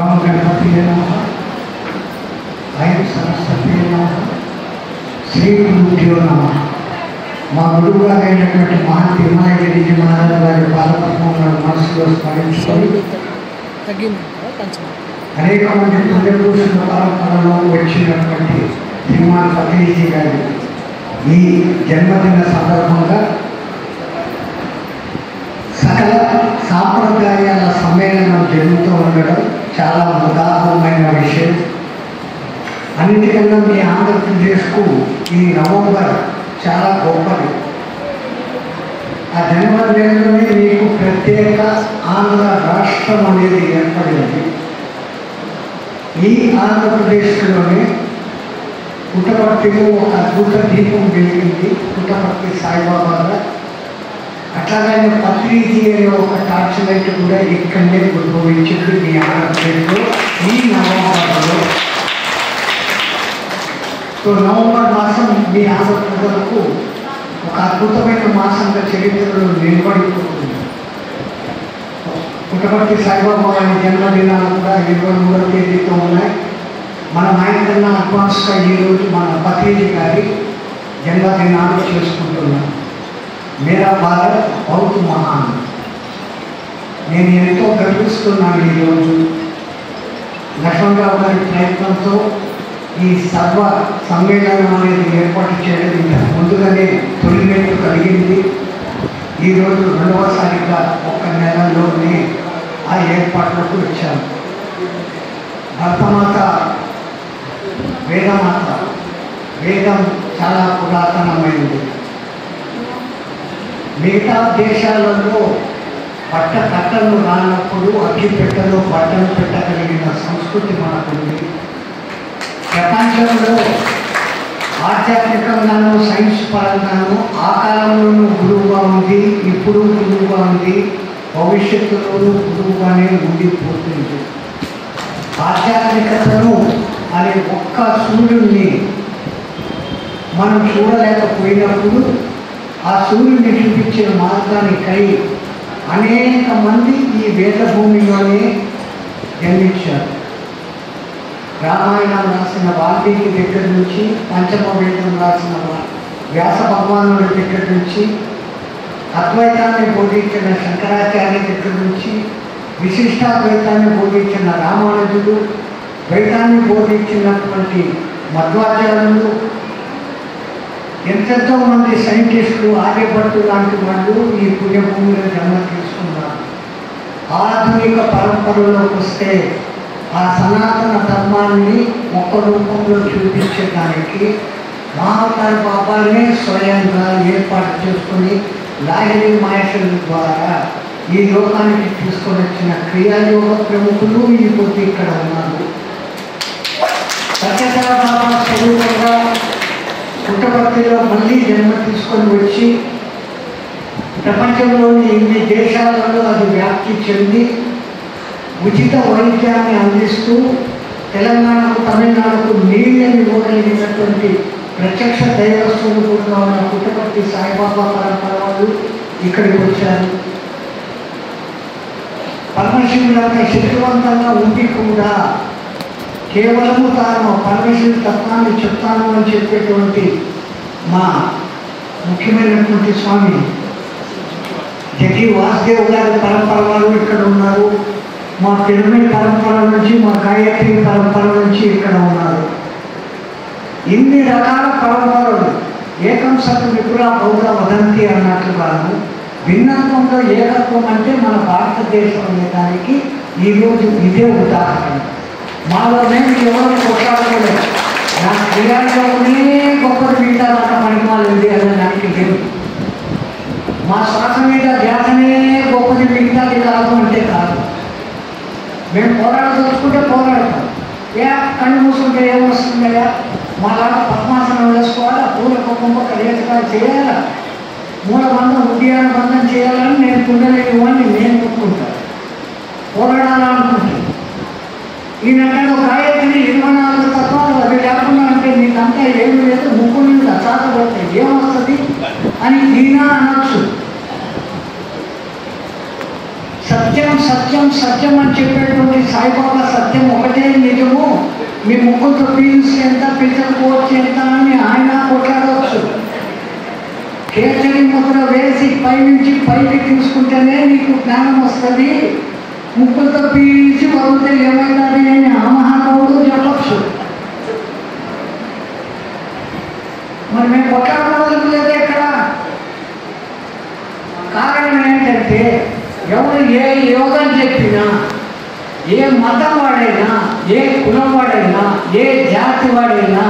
గమ గణపతియే నమః. ఐం సరస్వతీ నమః. శ్రీ గురుభ్యో నమః. మా గురువు గారు అయినటువంటి మహంతి హిమాలయగిరి మహారాజు గారి పాదపద్మములను మనసులో స్మరించుకొని అనేక మంది పుణ్యపురుషుల పరంపరలో వచ్చినటువంటి శ్రీమాన్ పత్రిజీ గారి ఈ జన్మదిన సందర్భంగా సకల సాంప్రదాయాల సమ్మేళనం జరుగుతూ ఉండడం చాలా ఉదాహరణమైన విషయం. అన్నిటికన్నా మీ ఆంధ్రప్రదేశ్కు ఈ నవంబర్ చాలా గొప్పది. ఆ జన్మదినంలోనే మీకు ప్రత్యేక ఆంధ్ర రాష్ట్రం అనేది ఏర్పడింది. ఈ ఆంధ్రప్రదేశ్లోనే పుట్టపర్తిలో ఒక అద్భుత దీపం వెలిగింది, పుట్టపర్తి సాయిబాబాగా. అట్లాగే పత్రిజీ అనే ఒక టార్చ్ లైట్ కూడా ఇక్కడనే ఉద్భవించింది మీ ఆంధ్రప్రదేశ్లో ఈ నవంబర్లో. సో నవంబర్ మాసం మీ ఆంధ్రప్రదేశ్కు ఒక అద్భుతమైన మాసంగా చరిత్రలో నిలబడిపోతుంది. పుట్టపర్తి సాయిబాబా వారి జన్మదినాలు కూడా 23వ తేదీతో ఉన్నాయి. మన నాయకున్న అడ్వాన్స్గా ఈరోజు మన పత్రిజీ గారి జన్మదినాలు చేసుకుంటున్నాం. మేరా భారత్ బహుత్ మహాన్. నేను ఎంతో గర్విస్తున్నాను ఈరోజు లక్ష్మణరావు గారి ప్రయత్నంతో ఈ సర్వ సమ్మేళనం అనేది ఏర్పాటు చేయడం ఇంతకు ముందుగానే తొలిమెట్టు కలిగింది. ఈరోజు రెండవసారిగా ఒక నెలలోనే ఆ ఏర్పాట్లకు వచ్చాము. భరతమాత వేదమాత, వేదం చాలా పురాతనమైనది. మిగతా దేశాలలో బట్ట కట్టలు రానప్పుడు అగ్గి పెట్టలో బట్టలు పెట్టగలిగిన సంస్కృతి మనకుంది. ప్రపంచంలో ఆధ్యాత్మికంగానూ సైన్స్ పరంగానూ ఆ కాలంలోనూ గురువుగా ఉంది, ఇప్పుడు గురువుగా ఉంది, భవిష్యత్తులోనూ గురువుగానే ఉండిపోతుంది. ఆధ్యాత్మికతను అనే ఒక్క సూర్యుడిని మనం చూడలేకపోయినప్పుడు ఆ సూర్యుడిని చూపించిన మార్గానికై అనేక మంది ఈ వేదభూమిలోనే జన్మించారు. రామాయణం రాసిన వాల్మీకి దగ్గర నుంచి, పంచమ వేదం రాసిన వ్యాస భగవానుడి దగ్గర నుంచి, అద్వైతాన్ని బోధించిన శంకరాచార్య దగ్గర నుంచి, విశిష్టాద్వైతాన్ని బోధించిన రామానుజుడు, ద్వైతాన్ని బోధించినటువంటి మధ్వాచార్యులు, ఎంతెంతో మంది సైంటిస్టులు, ఆర్యభట్టు లాంటి వాళ్ళు ఈ పుణ్యభూమిలో జన్మ తీసుకున్నారు. ఆధునిక పరంపరలోకి వస్తే ఆ సనాతన ధర్మాన్ని ఒక్క రూపంలో చూపించడానికి మహావతార్ బాబానే స్వయంగా ఏర్పాటు చేసుకుని లాహిరి మహేశ్వరుల ద్వారా ఈ లోకానికి తీసుకొని వచ్చిన క్రియాయోగ ప్రముఖులు ఇప్పుడు ఇక్కడ ఉన్నారు. సత్యసాయి బాబా స్వరూపంగా పుట్టపర్తిలో మళ్ళీ జన్మ తీసుకొని వచ్చి ప్రపంచంలోని ఇన్ని దేశాలలో అది వ్యాప్తి చెంది ఉచిత వైద్యాన్ని అందిస్తూ తెలంగాణకు, తమిళనాడుకు నీళ్ళని ఇవ్వగలిగినటువంటి ప్రత్యక్ష దైవ స్వరూపంగా ఉన్న పుట్టపర్తి సాయిబాబా పరంపర వాళ్ళు ఇక్కడికి వచ్చారు. పరమశివుడంత శక్తివంతంగా ఉండి కూడా కేవలము తాను పరమశివుడి తత్వాన్ని చెప్తాను అని చెప్పేటువంటి మా ముఖ్యమైనటువంటి స్వామి జగ్గి వాసుదేవ్ గారి పరంపర వాళ్ళు ఇక్కడ ఉన్నారు. మా పిరమిడ్ పరంపర నుంచి, మా గాయత్రి పరంపర నుంచి ఇక్కడ ఉన్నారు. ఇన్ని రకాల పరంపరలు ఏకం సత్ విపురా బౌద్ధ వదంతి అన్నట్లుగాను భిన్నత్వంలో ఏకత్వం అంటే మన భారతదేశం అనే దానికి ఈరోజు ఇదే ఉదాహరణ. మాలో మేము ఎవరు కొట్లాడుకోలేదు. నా క్రియాల్లోనే గొప్పది మిగతాదంతా పనిమాలేదు అనే దానికి లేదు. మా శ్వాస మీద ధ్యాసనే గొప్పది మిగతాది కాదు అంటే కాదు. మేము పోరాడదలుచుకుంటే పోరాడతాం. కళ్ళు మూసుకుంటే ఏమొస్తుందయ్యా, మాలాగా పద్మాసనం వేసుకోవాలా, పూల కుటుంబ కలయికగా చేయాలా, మూలబంధం ఉద్యాన బంధం చేయాలని నేను కుండలేని వాడిని నేను కొట్టుకుంటాను, పోరాడాలనుకుంటాను. ఈయనంటాడు గాయత్రి 24 తత్వాలు అవి లేకుండా అంటే నీకంతా ఏమి లేదు, ముక్కు మీద చాటబడితే ఏమొస్తుంది అని ఈయన అనొచ్చు. సత్ సత్యం సత్యం సత్యం అని చెప్పేటువంటి సాయిబాబా సత్యం ఒకటే నిజము, మీ ముక్కులతో పీల్చి ఎంత పిచ్చకపోవచ్చు ఎంత అని ఆయన కొట్లాడవచ్చు. కేసరి ముద్ర వేసి పైనుంచి పైకి తీసుకుంటేనే నీకు జ్ఞానం వస్తుంది, ముక్కులతో పీల్చి వదిలితే ఏమవుతుంది అని ఆ మహానుభావుడు చెప్పచ్చు. మరి మేము కొట్లాడడం లేదు ఎక్కడ. కారణం ఏంటంటే ఎవరు ఏ యోగం చెప్పినా, ఏ మతం వాడైనా, ఏ కులం వాడైనా, ఏ జాతి వాడైనా